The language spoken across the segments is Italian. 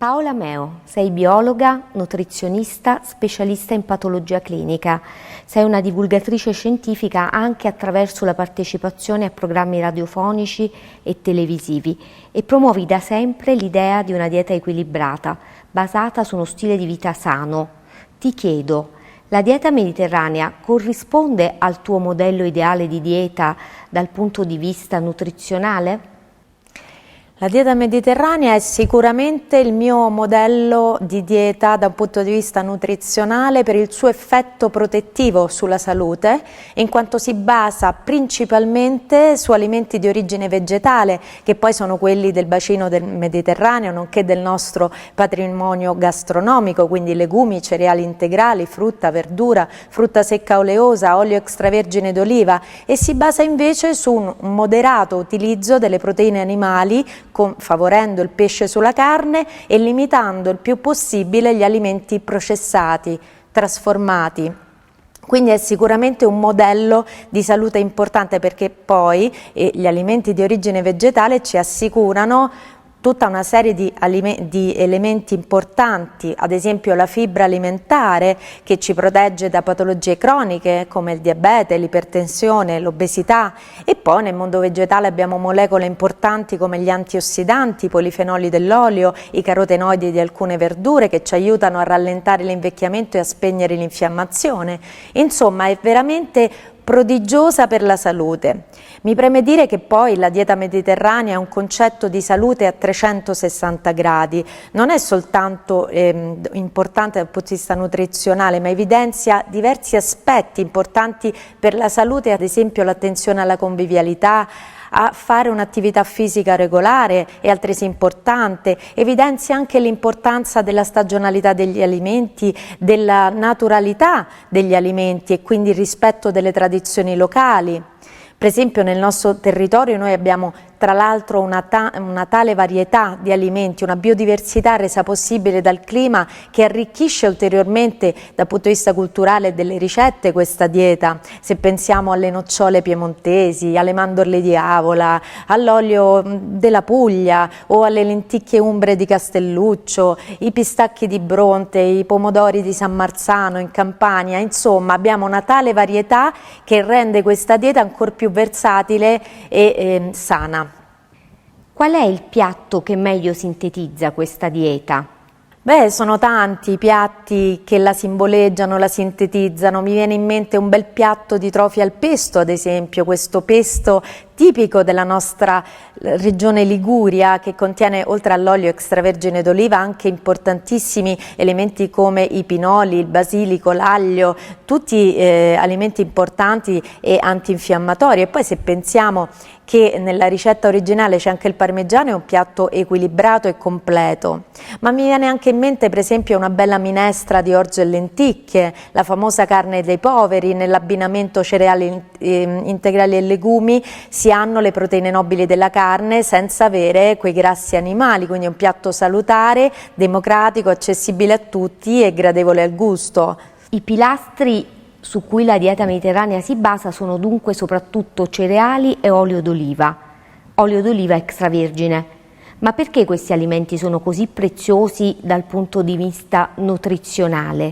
Paola Meo, sei biologa, nutrizionista, specialista in patologia clinica. Sei una divulgatrice scientifica anche attraverso la partecipazione a programmi radiofonici e televisivi e promuovi da sempre l'idea di una dieta equilibrata, basata su uno stile di vita sano. Ti chiedo, la dieta mediterranea corrisponde al tuo modello ideale di dieta dal punto di vista nutrizionale? La dieta mediterranea è sicuramente il mio modello di dieta da un punto di vista nutrizionale per il suo effetto protettivo sulla salute, in quanto si basa principalmente su alimenti di origine vegetale, che poi sono quelli del bacino del Mediterraneo, nonché del nostro patrimonio gastronomico, quindi legumi, cereali integrali, frutta, verdura, frutta secca oleosa, olio extravergine d'oliva, e si basa invece su un moderato utilizzo delle proteine animali, favorendo il pesce sulla carne e limitando il più possibile gli alimenti processati, trasformati. Quindi è sicuramente un modello di salute importante, perché poi gli alimenti di origine vegetale ci assicurano tutta una serie di elementi importanti, ad esempio la fibra alimentare che ci protegge da patologie croniche come il diabete, l'ipertensione, l'obesità, e poi nel mondo vegetale abbiamo molecole importanti come gli antiossidanti, i polifenoli dell'olio, i carotenoidi di alcune verdure che ci aiutano a rallentare l'invecchiamento e a spegnere l'infiammazione. Insomma, è veramente prodigiosa per la salute. Mi preme dire che poi la dieta mediterranea è un concetto di salute a 360 gradi, non è soltanto importante dal punto di vista nutrizionale, ma evidenzia diversi aspetti importanti per la salute, ad esempio l'attenzione alla convivialità, a fare un'attività fisica regolare è altresì importante, evidenzia anche l'importanza della stagionalità degli alimenti, della naturalità degli alimenti e quindi il rispetto delle tradizioni locali. Per esempio nel nostro territorio noi abbiamo tra l'altro una tale varietà di alimenti, una biodiversità resa possibile dal clima che arricchisce ulteriormente dal punto di vista culturale delle ricette questa dieta. Se pensiamo alle nocciole piemontesi, alle mandorle di Avola, all'olio della Puglia o alle lenticchie umbre di Castelluccio, i pistacchi di Bronte, i pomodori di San Marzano in Campania, insomma abbiamo una tale varietà che rende questa dieta ancora più versatile e sana. Qual è il piatto che meglio sintetizza questa dieta? Beh, sono tanti i piatti che la simboleggiano, la sintetizzano. Mi viene in mente un bel piatto di trofi al pesto, ad esempio, questo pesto tipico della nostra regione Liguria, che contiene oltre all'olio extravergine d'oliva anche importantissimi elementi come i pinoli, il basilico, l'aglio, tutti alimenti importanti e antinfiammatori. E poi se pensiamo che nella ricetta originale c'è anche il parmigiano, è un piatto equilibrato e completo. Ma mi viene anche in mente per esempio una bella minestra di orzo e lenticchie, la famosa carne dei poveri. Nell'abbinamento cereali integrali e legumi si hanno le proteine nobili della carne senza avere quei grassi animali, quindi è un piatto salutare, democratico, accessibile a tutti e gradevole al gusto. I pilastri su cui la dieta mediterranea si basa sono dunque soprattutto cereali e olio d'oliva extravergine. Ma perché questi alimenti sono così preziosi dal punto di vista nutrizionale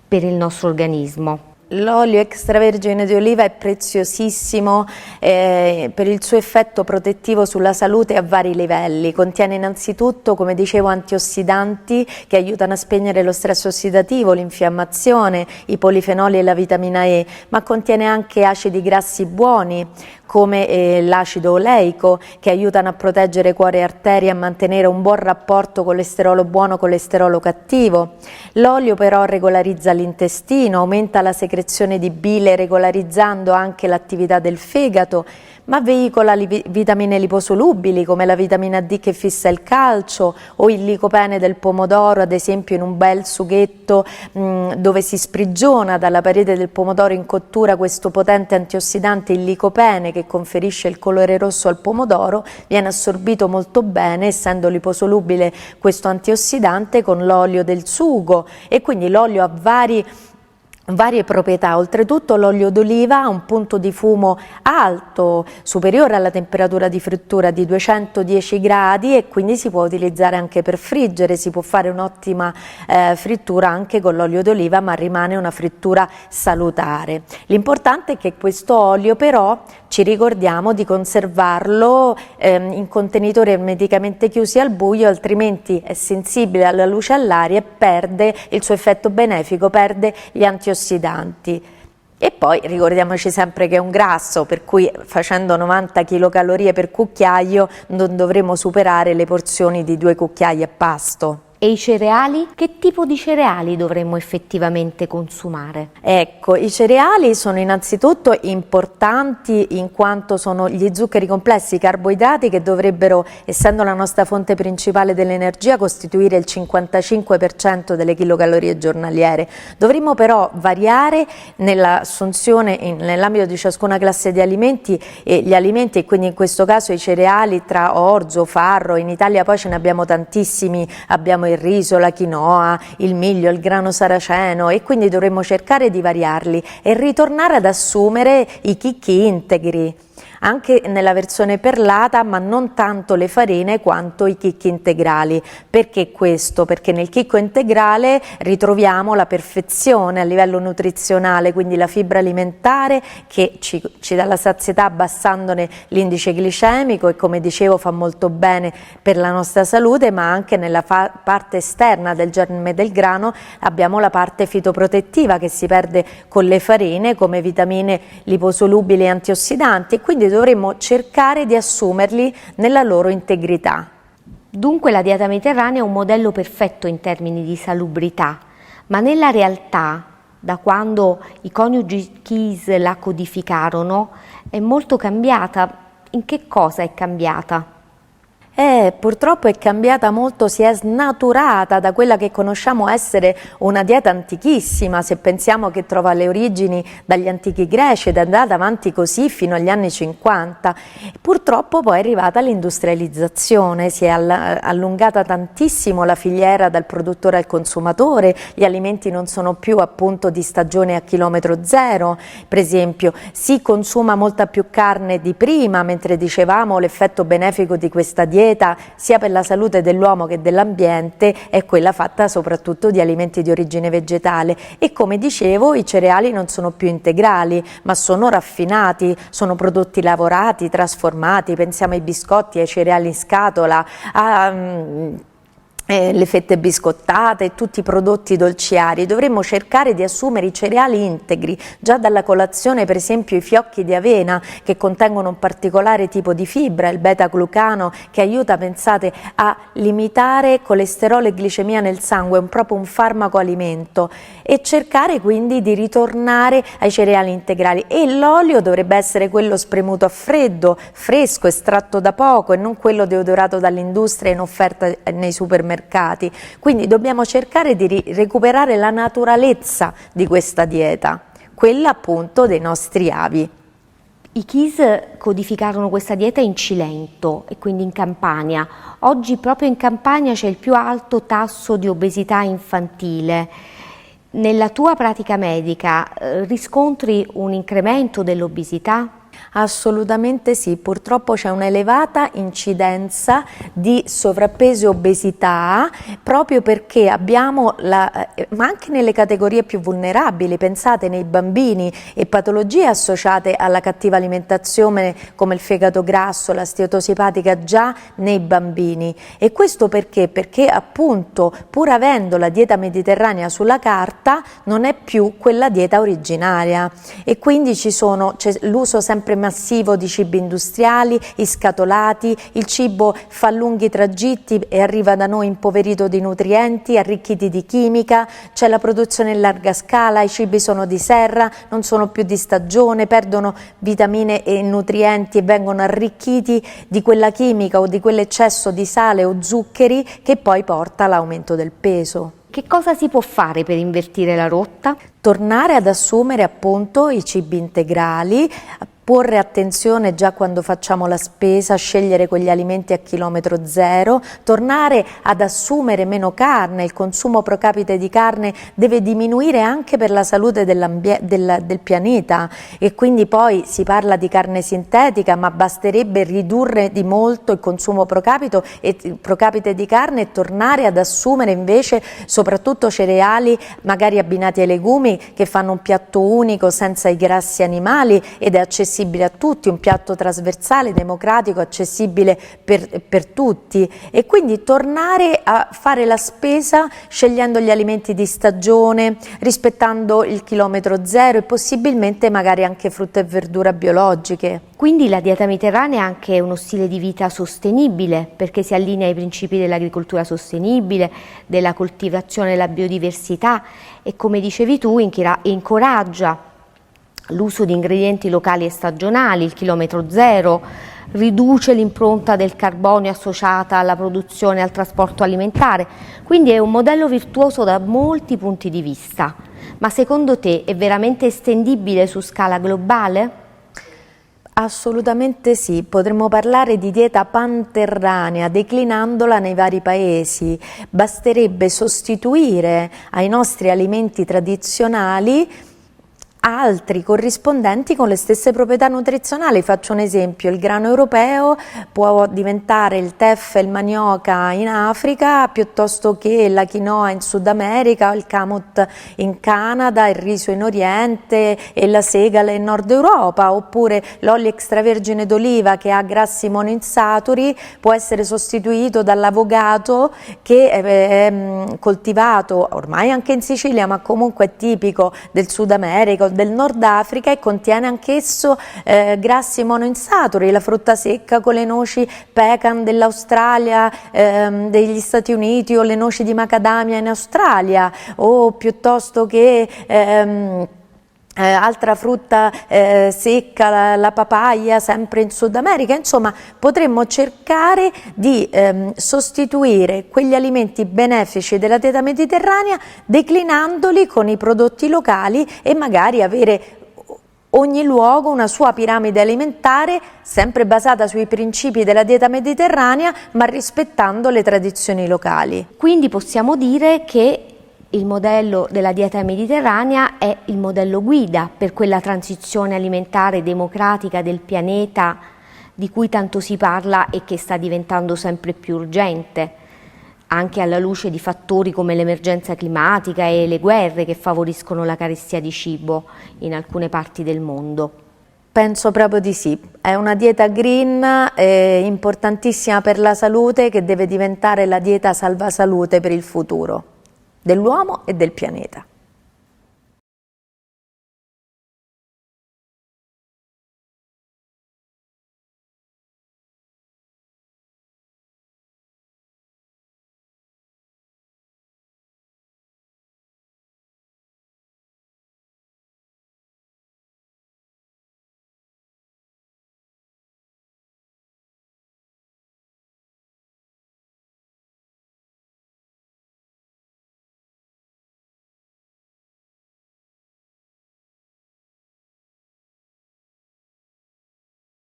per il nostro organismo? L'olio extravergine di oliva è preziosissimo per il suo effetto protettivo sulla salute a vari livelli. Contiene innanzitutto, come dicevo, antiossidanti che aiutano a spegnere lo stress ossidativo, l'infiammazione, i polifenoli e la vitamina E, ma contiene anche acidi grassi buoni come l'acido oleico, che aiutano a proteggere cuore e arterie e a mantenere un buon rapporto colesterolo buono, colesterolo cattivo. L'olio però regolarizza l'intestino, aumenta la secrezione di bile regolarizzando anche l'attività del fegato, ma veicola vitamine liposolubili come la vitamina D che fissa il calcio o il licopene del pomodoro, ad esempio in un bel sughetto dove si sprigiona dalla parete del pomodoro in cottura questo potente antiossidante, il licopene, che conferisce il colore rosso al pomodoro, viene assorbito molto bene, essendo liposolubile questo antiossidante, con l'olio del sugo, e quindi l'olio ha vari varie proprietà. Oltretutto l'olio d'oliva ha un punto di fumo alto, superiore alla temperatura di frittura di 210 gradi, e quindi si può utilizzare anche per friggere. Si può fare un'ottima frittura anche con l'olio d'oliva, ma rimane una frittura salutare. L'importante è che questo olio però ci ricordiamo di conservarlo in contenitori ermeticamente chiusi al buio, altrimenti è sensibile alla luce e all'aria e perde il suo effetto benefico, perde gli antiossidanti. E poi ricordiamoci sempre che è un grasso, per cui facendo 90 kcal per cucchiaio non dovremo superare le porzioni di 2 cucchiai a pasto. E i cereali? Che tipo di cereali dovremmo effettivamente consumare? Ecco, i cereali sono innanzitutto importanti in quanto sono gli zuccheri complessi, i carboidrati, che dovrebbero, essendo la nostra fonte principale dell'energia, costituire il 55% delle chilocalorie giornaliere. Dovremmo però variare nell'assunzione, nell'ambito di ciascuna classe di alimenti, gli alimenti, e quindi in questo caso i cereali, tra orzo, farro. In Italia poi ce ne abbiamo tantissimi, abbiamo il riso, la quinoa, il miglio, il grano saraceno, e quindi dovremmo cercare di variarli e ritornare ad assumere i chicchi integri, anche nella versione perlata, ma non tanto le farine quanto i chicchi integrali. Perché questo? Perché nel chicco integrale ritroviamo la perfezione a livello nutrizionale, quindi la fibra alimentare che ci dà la sazietà abbassandone l'indice glicemico, e come dicevo fa molto bene per la nostra salute, ma anche nella parte esterna del germe del grano abbiamo la parte fitoprotettiva che si perde con le farine, come vitamine liposolubili e antiossidanti, e quindi dovremmo cercare di assumerli nella loro integrità. Dunque la dieta mediterranea è un modello perfetto in termini di salubrità, ma nella realtà, da quando i coniugi Keys la codificarono, è molto cambiata. In che cosa è cambiata? Purtroppo è cambiata molto, si è snaturata da quella che conosciamo essere una dieta antichissima. Se pensiamo che trova le origini dagli antichi greci ed è andata avanti così fino agli anni 50, purtroppo poi è arrivata l'industrializzazione, si è allungata tantissimo la filiera dal produttore al consumatore, gli alimenti non sono più appunto di stagione a chilometro zero, per esempio si consuma molta più carne di prima, mentre dicevamo l'effetto benefico di questa dieta sia per la salute dell'uomo che dell'ambiente è quella fatta soprattutto di alimenti di origine vegetale. E come dicevo, i cereali non sono più integrali, ma sono raffinati, sono prodotti lavorati, trasformati. Pensiamo ai biscotti, ai cereali in scatola, le fette biscottate e tutti i prodotti dolciari. Dovremmo cercare di assumere i cereali integri già dalla colazione, per esempio i fiocchi di avena che contengono un particolare tipo di fibra, il beta-glucano, che aiuta, pensate, a limitare colesterolo e glicemia nel sangue, è proprio un farmaco alimento, e cercare quindi di ritornare ai cereali integrali. E l'olio dovrebbe essere quello spremuto a freddo, fresco, estratto da poco, e non quello deodorato dall'industria in offerta nei supermercati. Quindi dobbiamo cercare di recuperare la naturalezza di questa dieta, quella appunto dei nostri avi. I Keys codificarono questa dieta in Cilento e quindi in Campania. Oggi proprio in Campania c'è il più alto tasso di obesità infantile. Nella tua pratica medica riscontri un incremento dell'obesità? Assolutamente sì, purtroppo c'è un'elevata incidenza di sovrappeso e obesità, proprio perché abbiamo, ma anche nelle categorie più vulnerabili, pensate nei bambini, e patologie associate alla cattiva alimentazione come il fegato grasso, la steatosi epatica già nei bambini. E questo perché? Perché appunto, pur avendo la dieta mediterranea sulla carta, non è più quella dieta originaria, e quindi c'è l'uso sempre massivo di cibi industriali, iscatolati, il cibo fa lunghi tragitti e arriva da noi impoverito di nutrienti, arricchiti di chimica, c'è la produzione in larga scala, i cibi sono di serra, non sono più di stagione, perdono vitamine e nutrienti e vengono arricchiti di quella chimica o di quell'eccesso di sale o zuccheri che poi porta all'aumento del peso. Che cosa si può fare per invertire la rotta? Tornare ad assumere appunto i cibi integrali, porre attenzione già quando facciamo la spesa, scegliere quegli alimenti a chilometro zero, tornare ad assumere meno carne, il consumo pro capite di carne deve diminuire anche per la salute del pianeta, e quindi poi si parla di carne sintetica, ma basterebbe ridurre di molto il consumo pro capite di carne e tornare ad assumere invece soprattutto cereali magari abbinati ai legumi, che fanno un piatto unico senza i grassi animali ed è accessibile a tutti, un piatto trasversale, democratico, accessibile per tutti, e quindi tornare a fare la spesa scegliendo gli alimenti di stagione, rispettando il chilometro zero e possibilmente magari anche frutta e verdura biologiche. Quindi la dieta mediterranea è anche uno stile di vita sostenibile, perché si allinea ai principi dell'agricoltura sostenibile, della coltivazione della biodiversità e, come dicevi tu, incoraggia l'uso di ingredienti locali e stagionali, il chilometro zero, riduce l'impronta del carbonio associata alla produzione e al trasporto alimentare, quindi è un modello virtuoso da molti punti di vista. Ma secondo te è veramente estendibile su scala globale? Assolutamente sì, potremmo parlare di dieta panterranea declinandola nei vari paesi. Basterebbe sostituire ai nostri alimenti tradizionali altri corrispondenti con le stesse proprietà nutrizionali. Faccio un esempio: il grano europeo può diventare il teff e il manioca in Africa piuttosto che la quinoa in Sud America, il kamut in Canada, il riso in Oriente e la segale in Nord Europa, oppure l'olio extravergine d'oliva che ha grassi monoinsaturi può essere sostituito dall'avogato che è coltivato ormai anche in Sicilia, ma comunque è tipico del Sud America, del Nord Africa, e contiene anch'esso grassi monoinsaturi. La frutta secca con le noci pecan dell'Australia, degli Stati Uniti, o le noci di macadamia in Australia, o piuttosto che altra frutta secca, la papaya, sempre in Sud America. Insomma, potremmo cercare di sostituire quegli alimenti benefici della dieta mediterranea declinandoli con i prodotti locali e magari avere ogni luogo una sua piramide alimentare sempre basata sui principi della dieta mediterranea, ma rispettando le tradizioni locali. Quindi possiamo dire che il modello della dieta mediterranea è il modello guida per quella transizione alimentare democratica del pianeta di cui tanto si parla e che sta diventando sempre più urgente, anche alla luce di fattori come l'emergenza climatica e le guerre che favoriscono la carestia di cibo in alcune parti del mondo. Penso proprio di sì, è una dieta green importantissima per la salute, che deve diventare la dieta salvasalute per il futuro dell'uomo e del pianeta.